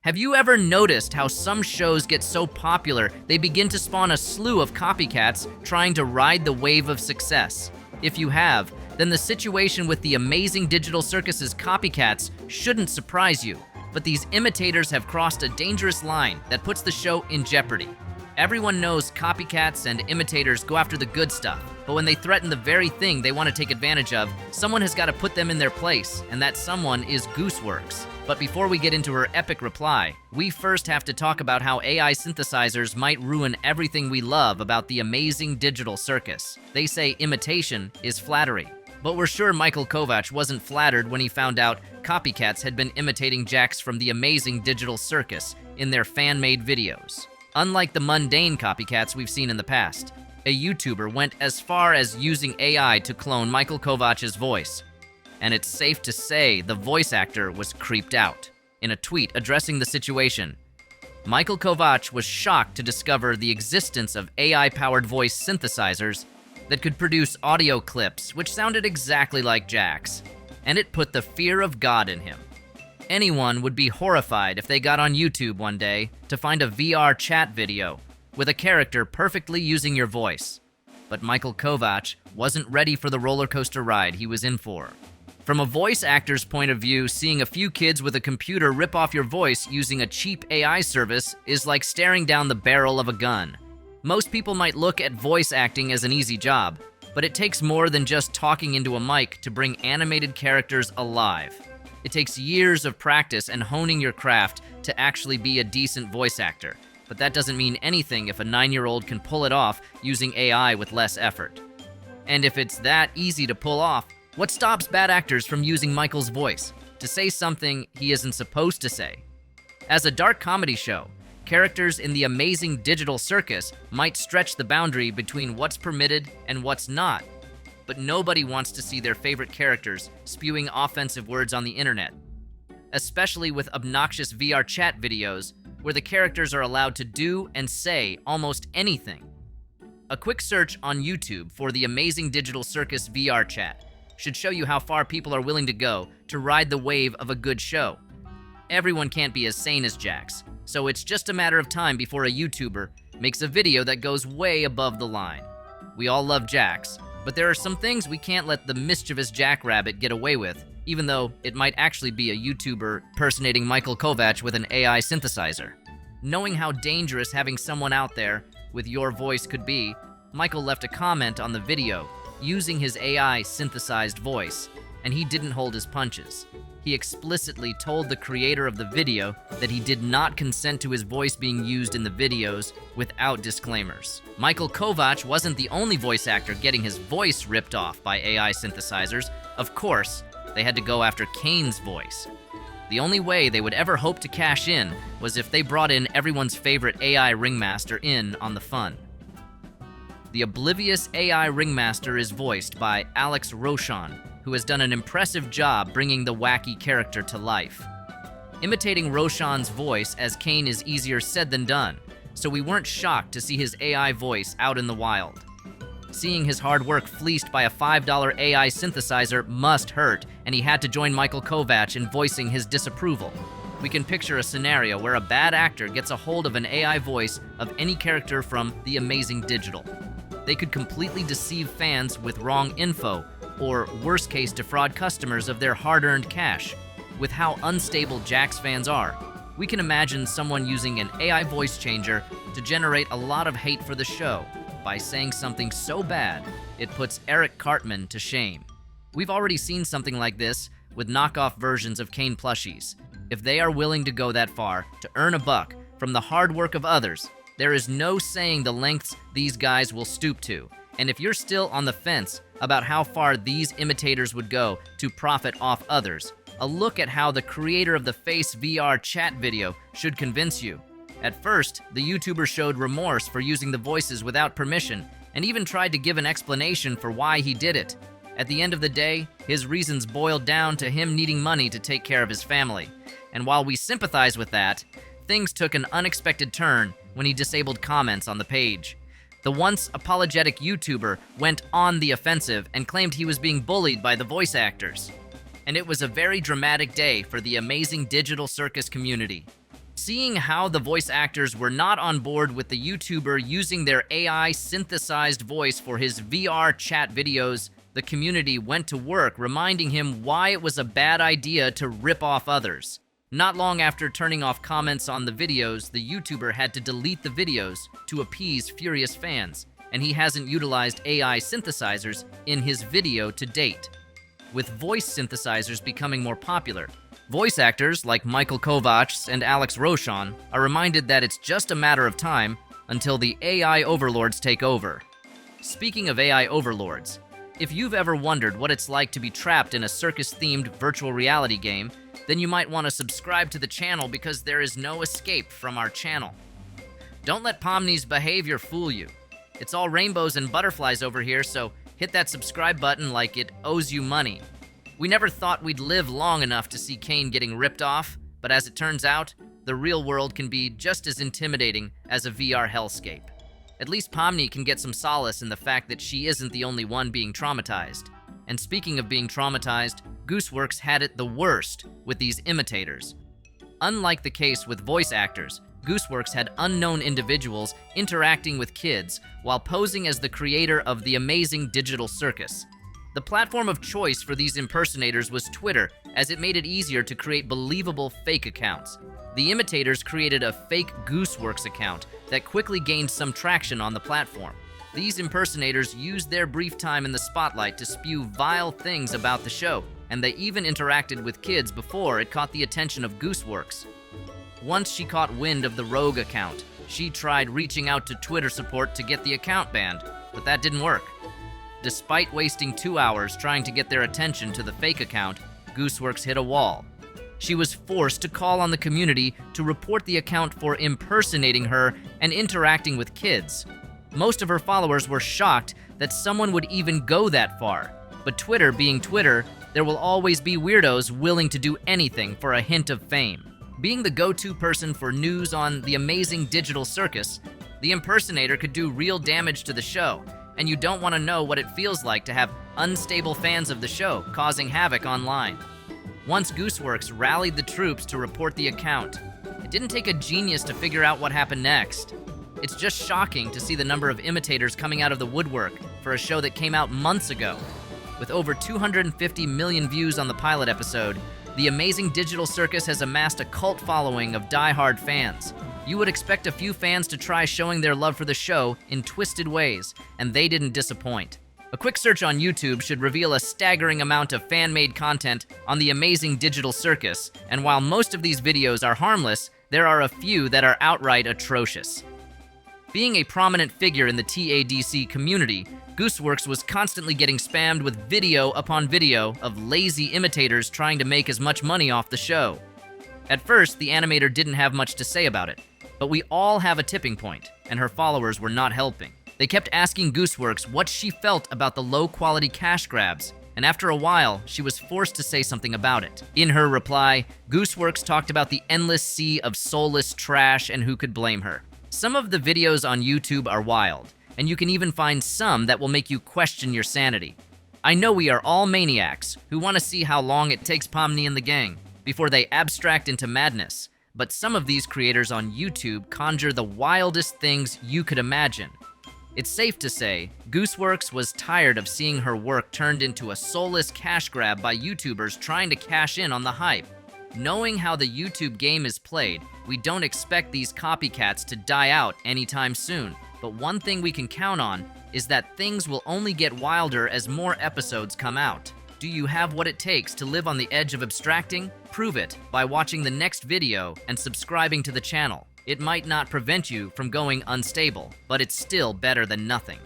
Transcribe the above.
Have you ever noticed how some shows get so popular they begin to spawn a slew of copycats trying to ride the wave of success? If you have, then the situation with the amazing Digital Circus's copycats shouldn't surprise you. But these imitators have crossed a dangerous line that puts the show in jeopardy. Everyone knows copycats and imitators go after the good stuff, but when they threaten the very thing they want to take advantage of, someone has got to put them in their place, and that someone is Gooseworx. But before we get into her epic reply, we first have to talk about how AI synthesizers might ruin everything we love about the amazing Digital Circus. They say imitation is flattery. But we're sure Michael Kovac wasn't flattered when he found out copycats had been imitating Jax from the amazing Digital Circus in their fan-made videos. Unlike the mundane copycats we've seen in the past, a YouTuber went as far as using AI to clone Michael Kovac's voice. And it's safe to say the voice actor was creeped out. In a tweet addressing the situation, Michael Kovac was shocked to discover the existence of AI-powered voice synthesizers that could produce audio clips which sounded exactly like Jax, and it put the fear of God in him. Anyone would be horrified if they got on YouTube one day to find a VR chat video with a character perfectly using your voice. But Michael Kovac wasn't ready for the roller coaster ride he was in for. From a voice actor's point of view, seeing a few kids with a computer rip off your voice using a cheap AI service is like staring down the barrel of a gun. Most people might look at voice acting as an easy job, but it takes more than just talking into a mic to bring animated characters alive. It takes years of practice and honing your craft to actually be a decent voice actor, but that doesn't mean anything if a 9-year-old can pull it off using AI with less effort. And if it's that easy to pull off, what stops bad actors from using Michael's voice to say something he isn't supposed to say? As a dark comedy show, characters in the amazing Digital Circus might stretch the boundary between what's permitted and what's not. But nobody wants to see their favorite characters spewing offensive words on the internet, especially with obnoxious VR chat videos where the characters are allowed to do and say almost anything. A quick search on YouTube for the amazing Digital Circus VR chat should show you how far people are willing to go to ride the wave of a good show. Everyone can't be as sane as Jax, so it's just a matter of time before a YouTuber makes a video that goes way above the line. We all love Jax, but there are some things we can't let the mischievous Jackrabbit get away with, even though it might actually be a YouTuber impersonating Michael Kovac with an AI synthesizer. Knowing how dangerous having someone out there with your voice could be, Michael left a comment on the video using his AI synthesized voice, and he didn't hold his punches. He explicitly told the creator of the video that he did not consent to his voice being used in the videos without disclaimers. Michael Kovac wasn't the only voice actor getting his voice ripped off by AI synthesizers. Of course, they had to go after Kane's voice. The only way they would ever hope to cash in was if they brought in everyone's favorite AI ringmaster in on the fun. The oblivious AI ringmaster is voiced by Alex Roshan, who has done an impressive job bringing the wacky character to life. Imitating Roshan's voice as Kane is easier said than done, so we weren't shocked to see his AI voice out in the wild. Seeing his hard work fleeced by a $5 AI synthesizer must hurt, and he had to join Michael Kovac in voicing his disapproval. We can picture a scenario where a bad actor gets a hold of an AI voice of any character from the amazing Digital. They could completely deceive fans with wrong info, or worst case defraud customers of their hard-earned cash. With how unstable Jax fans are, we can imagine someone using an AI voice changer to generate a lot of hate for the show by saying something so bad it puts Eric Cartman to shame. We've already seen something like this with knockoff versions of Kane plushies. If they are willing to go that far to earn a buck from the hard work of others, there is no saying the lengths these guys will stoop to. And if you're still on the fence about how far these imitators would go to profit off others, a look at how the creator of the Face VR chat video should convince you. At first, the YouTuber showed remorse for using the voices without permission and even tried to give an explanation for why he did it. At the end of the day, his reasons boiled down to him needing money to take care of his family. And while we sympathize with that, things took an unexpected turn when he disabled comments on the page. The once apologetic YouTuber went on the offensive and claimed he was being bullied by the voice actors. And it was a very dramatic day for the amazing Digital Circus community. Seeing how the voice actors were not on board with the YouTuber using their AI synthesized voice for his VR chat videos, the community went to work reminding him why it was a bad idea to rip off others. Not long after turning off comments on the videos, the YouTuber had to delete the videos to appease furious fans, and he hasn't utilized AI synthesizers in his video to date. With voice synthesizers becoming more popular, voice actors like Michael Kovacs and Alex Rochon are reminded that it's just a matter of time until the AI overlords take over. Speaking of AI overlords, if you've ever wondered what it's like to be trapped in a circus-themed virtual reality game, then you might want to subscribe to the channel because there is no escape from our channel. Don't let Pomni's behavior fool you. It's all rainbows and butterflies over here, so hit that subscribe button like it owes you money. We never thought we'd live long enough to see Kane getting ripped off, but as it turns out, the real world can be just as intimidating as a VR hellscape. At least Pomni can get some solace in the fact that she isn't the only one being traumatized. And speaking of being traumatized, Gooseworx had it the worst with these imitators. Unlike the case with voice actors, Gooseworx had unknown individuals interacting with kids while posing as the creator of the amazing digital circus. The platform of choice for these impersonators was Twitter, as it made it easier to create believable fake accounts. The imitators created a fake Gooseworx account that quickly gained some traction on the platform. These impersonators used their brief time in the spotlight to spew vile things about the show, and they even interacted with kids before it caught the attention of Gooseworx. Once she caught wind of the rogue account, she tried reaching out to Twitter support to get the account banned, but that didn't work. Despite wasting 2 hours trying to get their attention to the fake account, Gooseworx hit a wall. She was forced to call on the community to report the account for impersonating her and interacting with kids. Most of her followers were shocked that someone would even go that far. But Twitter being Twitter, there will always be weirdos willing to do anything for a hint of fame. Being the go-to person for news on the amazing digital circus, the impersonator could do real damage to the show, and you don't want to know what it feels like to have unstable fans of the show causing havoc online. Once Gooseworx rallied the troops to report the account, it didn't take a genius to figure out what happened next. It's just shocking to see the number of imitators coming out of the woodwork for a show that came out months ago. With over 250 million views on the pilot episode, the amazing digital circus has amassed a cult following of die-hard fans. You would expect a few fans to try showing their love for the show in twisted ways, and they didn't disappoint. A quick search on YouTube should reveal a staggering amount of fan-made content on the amazing digital circus, and while most of these videos are harmless, there are a few that are outright atrocious. Being a prominent figure in the TADC community, Gooseworx was constantly getting spammed with video upon video of lazy imitators trying to make as much money off the show. At first, the animator didn't have much to say about it, but we all have a tipping point, and her followers were not helping. They kept asking Gooseworx what she felt about the low-quality cash grabs, and after a while, she was forced to say something about it. In her reply, Gooseworx talked about the endless sea of soulless trash and who could blame her. Some of the videos on YouTube are wild, and you can even find some that will make you question your sanity. I know we are all maniacs who want to see how long it takes Pomni and the gang before they abstract into madness, but some of these creators on YouTube conjure the wildest things you could imagine. It's safe to say, Gooseworx was tired of seeing her work turned into a soulless cash grab by YouTubers trying to cash in on the hype. Knowing how the YouTube game is played, we don't expect these copycats to die out anytime soon, but one thing we can count on is that things will only get wilder as more episodes come out. Do you have what it takes to live on the edge of abstracting? Prove it by watching the next video and subscribing to the channel. It might not prevent you from going unstable, but it's still better than nothing.